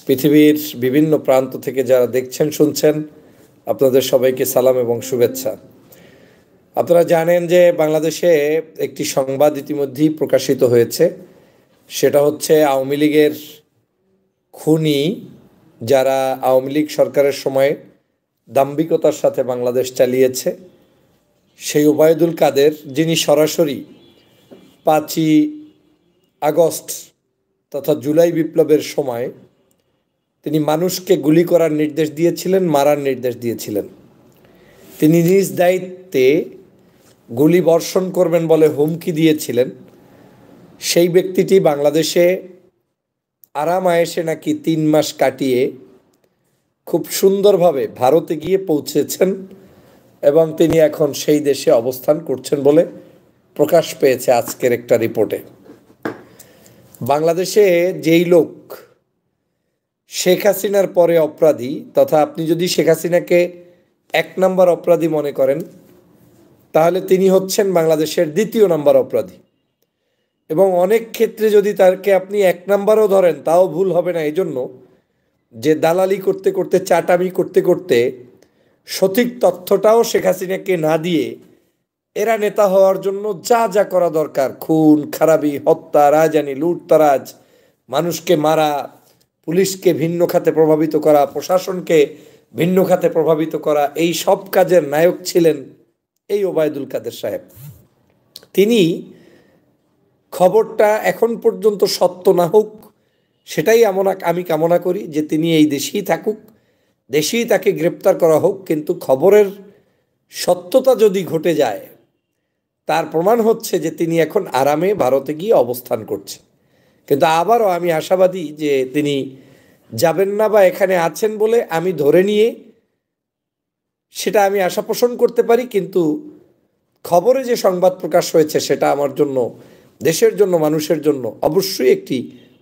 পৃথিবীর বিভিন্ন প্রান্ত থেকে যারা দেখছেন শুনছেন, আপনাদের সবাইকে সালাম এবং শুভেচ্ছা। আপনারা জানেন যে বাংলাদেশে একটি সংবাদ ইতিমধ্যেই প্রকাশিত হয়েছে। সেটা হচ্ছে আওয়ামী লীগের খুনি, যারা আওয়ামী লীগ সরকারের সময় দাম্ভিকতার সাথে বাংলাদেশ চালিয়েছে, সেই ওবায়দুল কাদের, যিনি সরাসরি 5ই আগস্ট তথা জুলাই বিপ্লবের সময় তিনি মানুষকে গুলি করার নির্দেশ দিয়েছিলেন, মারার নির্দেশ দিয়েছিলেন। তিনি নিজ দায়িত্বে গুলি বর্ষণ করবেন বলে হুমকি দিয়েছিলেন। সেই ব্যক্তিটি বাংলাদেশে আরাম আয়েশে নাকি 3 মাস কাটিয়ে খুব সুন্দরভাবে ভারতে গিয়ে পৌঁছেছেন এবং তিনি এখন সেই দেশে অবস্থান করছেন বলে প্রকাশ পেয়েছে আজকের একটা রিপোর্টে। বাংলাদেশে যেই লোক শেখ হাসিনার পরে অপরাধী, তথা আপনি যদি শেখ হাসিনাকে 1 নম্বর অপরাধী মনে করেন, তাহলে তিনি হচ্ছেন বাংলাদেশের 2য় নম্বর অপরাধী। এবং অনেক ক্ষেত্রে যদি তাকে আপনি 1 নম্বরও ধরেন তাও ভুল হবে না, এজন্য যে দালালি করতে করতে, চাটামি করতে করতে সঠিক তথ্যটাও শেখ হাসিনাকে না দিয়ে এরা নেতা হওয়ার জন্য যা যা করা দরকার, খুন খারাপি, হত্যা, রাজধানী, লুটতারাজ, মানুষকে মারা, পুলিশকে ভিন্ন খাতে প্রভাবিত করা, প্রশাসনকে ভিন্ন খাতে প্রভাবিত করা, এই সব কাজের নায়ক ছিলেন এই ওবায়দুল কাদের সাহেব। তিনি খবরটা এখন পর্যন্ত সত্য না হোক, সেটাই আমি কামনা করি যে তিনি এই দেশেই থাকুক, দেশেই তাকে গ্রেপ্তার করা হোক। কিন্তু খবরের সত্যতা যদি ঘটে যায়, তার প্রমাণ হচ্ছে যে তিনি এখন আরামে ভারতে গিয়ে অবস্থান করছেন। কিন্তু আবারও আমি আশাবাদী যে তিনি যাবেন না, বা এখানে আছেন বলে আমি ধরে নিয়ে সেটা আমি আশা পোষণ করতে পারি। কিন্তু খবরে যে সংবাদ প্রকাশ হয়েছে সেটা আমার জন্য, দেশের জন্য, মানুষের জন্য অবশ্যই একটি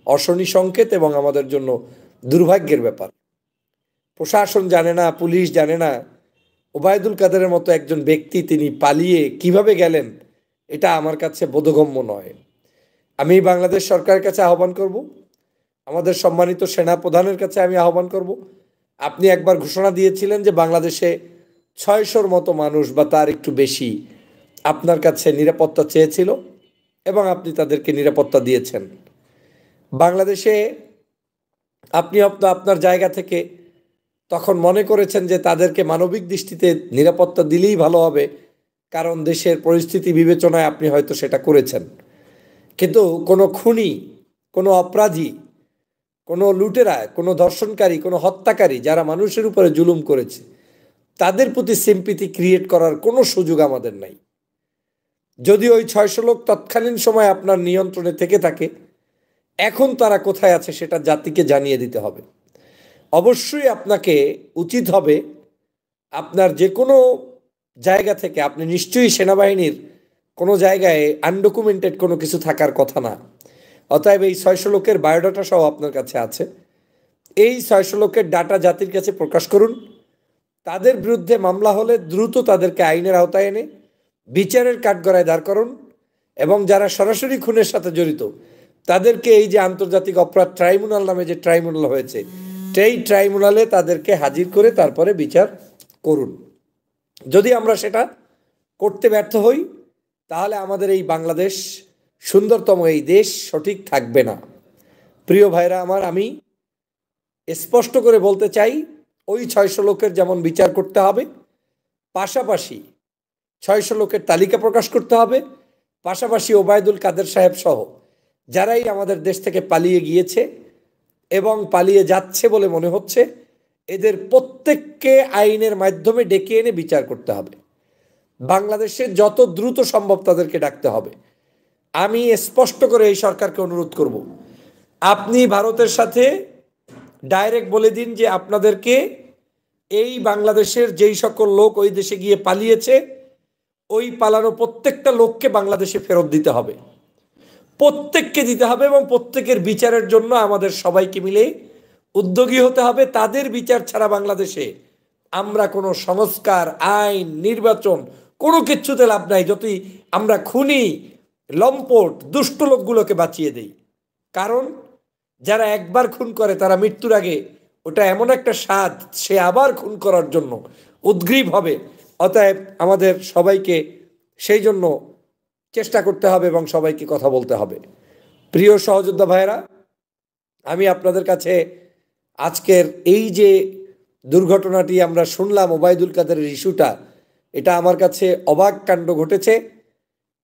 অশনি সংকেত এবং আমাদের জন্য দুর্ভাগ্যের ব্যাপার। প্রশাসন জানে না, পুলিশ জানে না ওবায়দুল কাদেরের মতো একজন ব্যক্তি তিনি পালিয়ে কিভাবে গেলেন, এটা আমার কাছে বোধগম্য নয়। আমি বাংলাদেশ সরকারের কাছে আহ্বান করব, আমাদের সম্মানিত সেনা প্রধানের কাছে আমি আহ্বান করব। আপনি একবার ঘোষণা দিয়েছিলেন যে বাংলাদেশে 600-র মতো মানুষ বা তার একটু বেশি আপনার কাছে নিরাপত্তা চেয়েছিল এবং আপনি তাদেরকে নিরাপত্তা দিয়েছেন। বাংলাদেশে আপনি আপনার জায়গা থেকে তখন মনে করেছেন যে তাদেরকে মানবিক দৃষ্টিতে নিরাপত্তা দিলেই ভালো হবে, কারণ দেশের পরিস্থিতি বিবেচনায় আপনি হয়তো সেটা করেছেন। কিন্তু কোনো খুনি, কোনো অপরাধী, কোনো লুটেরা, কোনো ধর্ষণকারী, কোনো হত্যাকারী যারা মানুষের উপরে জুলুম করেছে, তাদের প্রতি সিম্পিথি ক্রিয়েট করার কোনো সুযোগ আমাদের নাই। যদি ওই 600 লোক তৎকালীন সময় আপনার নিয়ন্ত্রণে থেকে থাকে, এখন তারা কোথায় আছে সেটা জাতিকে জানিয়ে দিতে হবে। অবশ্যই আপনাকে উচিত হবে আপনার যে কোনো জায়গা থেকে, আপনি নিশ্চয়ই সেনাবাহিনীর কোনো জায়গায় আনডকুমেন্টেড কোনো কিছু থাকার কথা না। অতএব এই 600 লোকের বায়োডাটা সহ আপনার কাছে আছে। এই 600 লোকের ডাটা জাতির কাছে প্রকাশ করুন। তাদের বিরুদ্ধে মামলা হলে দ্রুত তাদেরকে আইনের আওতায় এনে বিচারের কাঠগড়ায় দাঁড় করুন, এবং যারা সরাসরি খুনের সাথে জড়িত তাদেরকে এই যে আন্তর্জাতিক অপরাধ ট্রাইব্যুনাল নামে যে ট্রাইব্যুনাল হয়েছে, সেই ট্রাইব্যুনালে তাদেরকে হাজির করে তারপরে বিচার করুন। যদি আমরা সেটা করতে ব্যর্থ হই, তাহলে আমাদের এই বাংলাদেশ, সুন্দরতম এই দেশ সঠিক থাকবে না। প্রিয় ভাইরা আমার, আমি স্পষ্ট করে বলতে চাই, ওই 600 লোকের যেমন বিচার করতে হবে, পাশাপাশি 600 লোকের তালিকা প্রকাশ করতে হবে, পাশাপাশি ওবায়দুল কাদের সাহেব সহ যারাই আমাদের দেশ থেকে পালিয়ে গিয়েছে এবং পালিয়ে যাচ্ছে বলে মনে হচ্ছে, এদের প্রত্যেককে আইনের মাধ্যমে ডেকে এনে বিচার করতে হবে। বাংলাদেশে যত দ্রুত সম্ভব তাদেরকে ডাকতে হবে। আমি স্পষ্ট করে এই সরকারকে অনুরোধ করব, আপনি ভারতের সাথে ডাইরেক্ট বলে দিন যে আপনাদেরকে এই বাংলাদেশের যেই সকল লোক ওই দেশে গিয়ে পালিয়েছে, ওই পালানো প্রত্যেকটা লোককে বাংলাদেশে ফেরত দিতে হবে, প্রত্যেককে দিতে হবে, এবং প্রত্যেকের বিচারের জন্য আমাদের সবাইকে মিলে উদ্যোগী হতে হবে। তাদের বিচার ছাড়া বাংলাদেশে আমরা কোনো সংস্কার, আইন, নির্বাচন কোনো কিচ্ছুতে লাভ নাই, যতই আমরা খুনি, লম্পট, দুষ্ট লোকগুলোকে বাঁচিয়ে দেই। কারণ যারা একবার খুন করে তারা মৃত্যুর আগে ওটা এমন একটা স্বাদ, সে আবার খুন করার জন্য উদ্গ্রীব হবে। অতএব আমাদের সবাইকে সেই জন্য চেষ্টা করতে হবে এবং সবাইকে কথা বলতে হবে। প্রিয় সহযোদ্ধা ভাইয়েরা, আমি আপনাদের কাছে আজকের এই যে দুর্ঘটনাটি আমরা শুনলাম, ওবায়দুল কাদেরের ইস্যুটা, এটা আমার কাছে অবাক কাণ্ড ঘটেছে।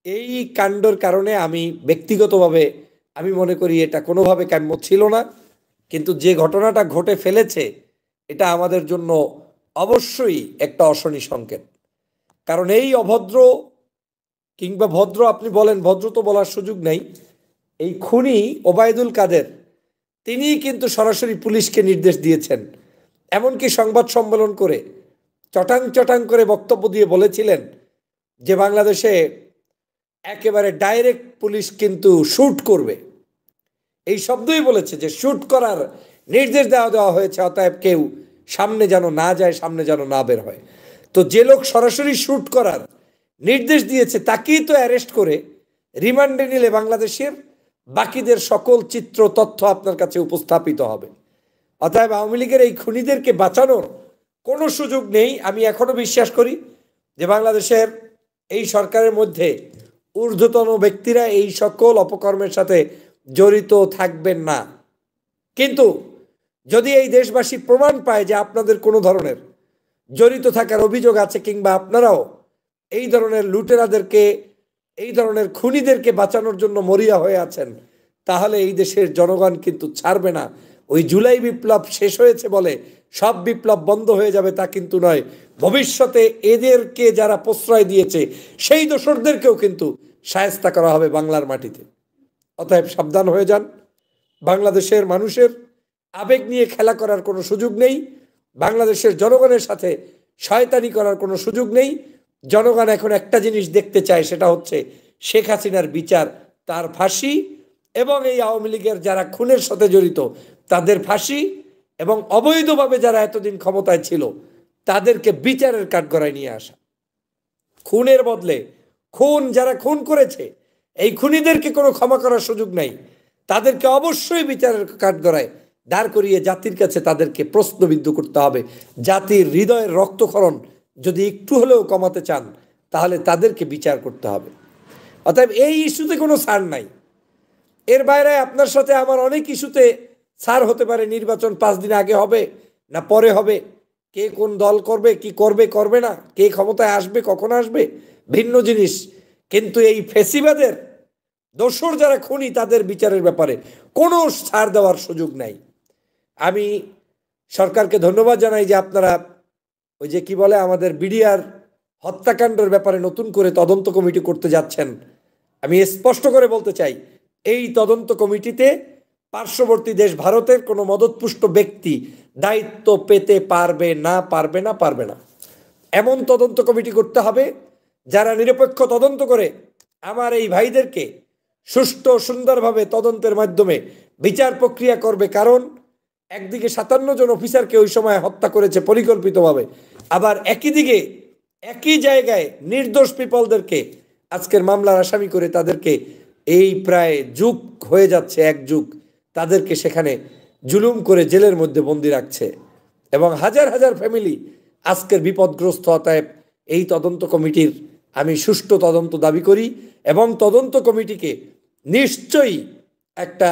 এই কাণ্ডর কারণে আমি ব্যক্তিগতভাবে আমি মনে করি এটা কোনোভাবে কাম্য ছিল না, কিন্তু যে ঘটনাটা ঘটে ফেলেছে এটা আমাদের জন্য অবশ্যই একটা অশনি সংকেত। কারণ এই অভদ্র কিংবা ভদ্র, আপনি বলেন, ভদ্র তো বলার সুযোগ নেই, এই খুনি ওবায়দুল কাদের তিনি কিন্তু সরাসরি পুলিশকে নির্দেশ দিয়েছেন। এমনকি সংবাদ সম্মেলন করে চটাং চটাং করে বক্তব্য দিয়ে বলেছিলেন যে বাংলাদেশে একেবারে ডাইরেক্ট পুলিশ কিন্তু শ্যুট করবে। এই শব্দই বলেছে যে শ্যুট করার নির্দেশ দেওয়া হয়েছে, অতএব কেউ সামনে যেন না যায়, সামনে যেন না বের হয়। তো যে লোক সরাসরি শ্যুট করার নির্দেশ দিয়েছে তাকেই তো অ্যারেস্ট করে রিমান্ডে নিলে বাংলাদেশের বাকিদের সকল চিত্র তথ্য আপনার কাছে উপস্থাপিত হবে। অতএব আওয়ামী লীগের এই খুনিদেরকে বাঁচানোর কোনো সুযোগ নেই। আমি এখনো বিশ্বাস করি যে বাংলাদেশের এই সরকারের মধ্যে ঊর্ধ্বতন ব্যক্তিরা এই সকল অপকর্মের সাথে জড়িত থাকবেন না। কিন্তু যদি এই দেশবাসী প্রমাণ পায় যে আপনাদের কোনো ধরনের জড়িত থাকার অভিযোগ আছে, কিংবা আপনারাও এই ধরনের লুটেরাদেরকে, এই ধরনের খুনিদেরকে বাঁচানোর জন্য মরিয়া হয়ে আছেন, তাহলে এই দেশের জনগণ কিন্তু ছাড়বে না। ওই জুলাই বিপ্লব শেষ হয়েছে বলে সব বিপ্লব বন্ধ হয়ে যাবে তা কিন্তু নয়। ভবিষ্যতে এদেরকে যারা প্রশ্রয় দিয়েছে সেই দোসরদেরকেও কিন্তু শায়েস্তা করা হবে বাংলার মাটিতে। অতএব সাবধান হয়ে যান। বাংলাদেশের মানুষের আবেগ নিয়ে খেলা করার কোনো সুযোগ নেই। বাংলাদেশের জনগণের সাথে শয়তানি করার কোনো সুযোগ নেই। জনগণ এখন একটা জিনিস দেখতে চায়, সেটা হচ্ছে শেখ হাসিনার বিচার, তার ফাঁসি, এবং এই আওয়ামী লীগের যারা খুনের সাথে জড়িত তাদের ফাঁসি, এবং অবৈধভাবে যারা এতদিন ক্ষমতায় ছিল তাদেরকে বিচারের কাঠগড়ায় নিয়ে আসা। খুনের বদলে খুন, যারা খুন করেছে এই খুনিদেরকে কোনো ক্ষমা করার সুযোগ নাই। তাদেরকে অবশ্যই বিচারের কাঠগড়ায় দাঁড় করিয়ে জাতির কাছে তাদেরকে প্রশ্নবিদ্ধ করতে হবে। জাতির হৃদয়ের রক্তক্ষরণ যদি একটু হলেও কমাতে চান তাহলে তাদেরকে বিচার করতে হবে। অতএব এই ইস্যুতে কোনো ছাড় নাই। এর বাইরে আপনার সাথে আমার অনেক ইস্যুতে ছাড় হতে পারে। নির্বাচন 5 দিন আগে হবে না পরে হবে, কে কোন দল করবে, কি করবে করবে না, কে ক্ষমতায় আসবে কখন আসবে, ভিন্ন জিনিস। কিন্তু এই ফেসিবাদের দোসর যারা খুনি তাদের বিচারের ব্যাপারে কোনো ছাড় দেওয়ার সুযোগ নাই। আমি সরকারকে ধন্যবাদ জানাই যে আপনারা ওই যে কি বলে আমাদের বিডিআর হত্যাকাণ্ডের ব্যাপারে নতুন করে তদন্ত কমিটি করতে যাচ্ছেন। আমি স্পষ্ট করে বলতে চাই, এই তদন্ত কমিটিতে পার্শ্ববর্তী দেশ ভারতের কোনো মদতপুষ্ট ব্যক্তি দায়িত্ব পেতে পারবে না, পারবে না, পারবে না। এমন তদন্ত কমিটি করতে হবে যারা নিরপেক্ষ তদন্ত করে আমার এই ভাইদেরকে সুষ্ঠু সুন্দরভাবে তদন্তের মাধ্যমে বিচার প্রক্রিয়া করবে। কারণ একদিকে 57 জন অফিসারকে ওই সময় হত্যা করেছে পরিকল্পিতভাবে, আবার একই দিকে একই জায়গায় নির্দোষ পিপলদেরকে আজকের মামলার আসামি করে তাদেরকে এই প্রায় যুগ হয়ে যাচ্ছে, 1 যুগ, তাদেরকে সেখানে জুলুম করে জেলের মধ্যে বন্দি রাখছে এবং হাজার হাজার ফ্যামিলি আজকের বিপদগ্রস্ত। অতএব এই তদন্ত কমিটির আমি সুষ্ঠু তদন্ত দাবি করি এবং তদন্ত কমিটিকে নিশ্চয়ই একটা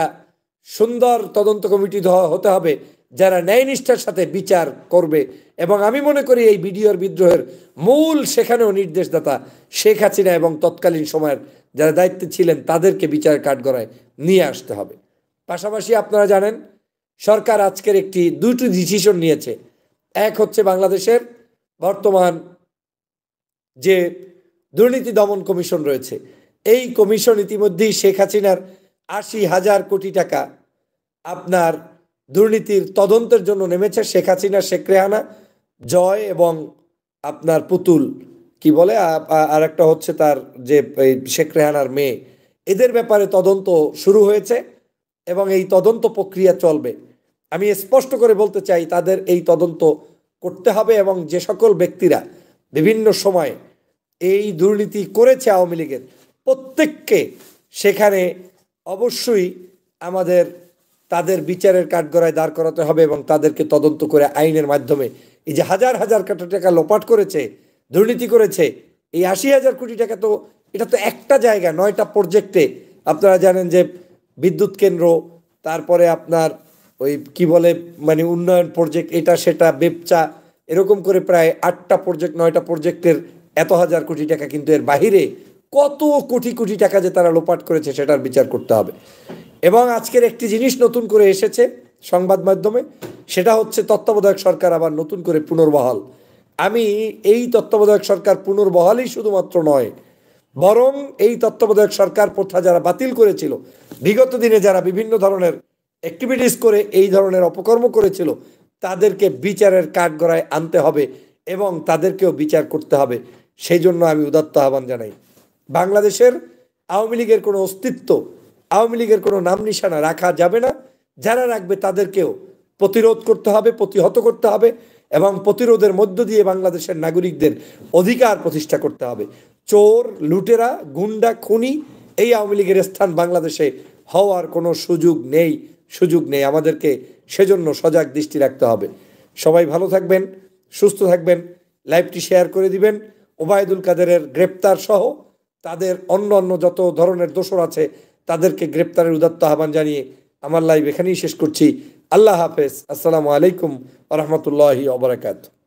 সুন্দর তদন্ত কমিটি হতে হবে যারা ন্যায়নিষ্ঠার সাথে বিচার করবে। এবং আমি মনে করি এই বিডিআর বিদ্রোহের মূল সেখানেও নির্দেশদাতা শেখ হাসিনা এবং তৎকালীন সময়ের যারা দায়িত্বে ছিলেন তাদেরকে বিচারের কাঠগড়ায় নিয়ে আসতে হবে। পাশাপাশি আপনারা জানেন সরকার আজকের দুটি ডিসিশন নিয়েছে। এক হচ্ছে বাংলাদেশের বর্তমান যে দুর্নীতি দমন কমিশন রয়েছে, এই কমিশন ইতিমধ্যেই শেখ হাসিনার 80,000 কোটি টাকা আপনার দুর্নীতির তদন্তের জন্য নেমেছে। শেখ হাসিনা, শেখ রেহানা, জয় এবং আপনার পুতুল কি বলে আর একটা হচ্ছে তার যে শেখ রেহানার মেয়ে, এদের ব্যাপারে তদন্ত শুরু হয়েছে এবং এই তদন্ত প্রক্রিয়া চলবে। আমি স্পষ্ট করে বলতে চাই তাদের এই তদন্ত করতে হবে এবং যে সকল ব্যক্তিরা বিভিন্ন সময় এই দুর্নীতি করেছে আওয়ামী লীগের প্রত্যেককে সেখানে অবশ্যই আমাদের তাদের বিচারের কাঠগড়ায় দাঁড় করাতে হবে এবং তাদেরকে তদন্ত করে আইনের মাধ্যমে এই যে হাজার হাজার কোটি টাকা লোপাট করেছে, দুর্নীতি করেছে, এই ৮০,০০০ কোটি টাকা তো এটা তো একটা জায়গা ৯টা প্রজেক্টে। আপনারা জানেন যে বিদ্যুৎ কেন্দ্র, তারপরে আপনার ওই কি বলে মানে উন্নয়ন প্রজেক্ট, এটা সেটা বেপচা, এরকম করে প্রায় ৮টা প্রজেক্ট ৯টা প্রজেক্টের এত হাজার কোটি টাকা, কিন্তু এর বাহিরে কত কোটি কোটি টাকা যে তারা লোপাট করেছে সেটার বিচার করতে হবে। এবং আজকের একটি জিনিস নতুন করে এসেছে সংবাদ মাধ্যমে, সেটা হচ্ছে তত্ত্বাবধায়ক সরকার আবার নতুন করে পুনর্বহাল। আমি এই তত্ত্বাবধায়ক সরকার পুনর্বহালই শুধুমাত্র নয়, বরং এই তত্ত্বাবধায়ক সরকার প্রথা যারা বাতিল করেছিল, বিগত দিনে যারা বিভিন্ন ধরনের অ্যাক্টিভিটিস করে এই ধরনের অপকর্ম করেছিল, তাদেরকে বিচারের কাঠগড়ায় আনতে হবে এবং তাদেরকেও বিচার করতে হবে। সেই জন্য আমি উদাত্ত আহ্বান জানাই, বাংলাদেশের আওয়ামী লীগের কোনো অস্তিত্ব, আওয়ামী লীগের কোনো নাম নিশানা রাখা যাবে না। যারা রাখবে তাদেরকেও প্রতিরোধ করতে হবে, প্রতিহত করতে হবে এবং প্রতিরোধের মধ্য দিয়ে বাংলাদেশের নাগরিকদের অধিকার প্রতিষ্ঠা করতে হবে। চোর, লুটেরা, গুন্ডা, খুনি এই আওয়ামী লীগের স্থান বাংলাদেশে হওয়ার কোনো সুযোগ নেই। আমাদেরকে সেজন্য সজাগ দৃষ্টি রাখতে হবে। সবাই ভালো থাকবেন, সুস্থ থাকবেন, লাইভটি শেয়ার করে দিবেন। ওবায়দুল কাদেরের গ্রেপ্তার সহ তাদের অন্য যত ধরনের দোষর আছে তাদেরকে গ্রেপ্তারের উদাত্ত আহ্বান জানিয়ে আমার লাইভ এখানেই শেষ করছি। আল্লাহ হাফেজ। আসসালামু আলাইকুম ওয়া রাহমাতুল্লাহি ওয়া বারাকাতুহু।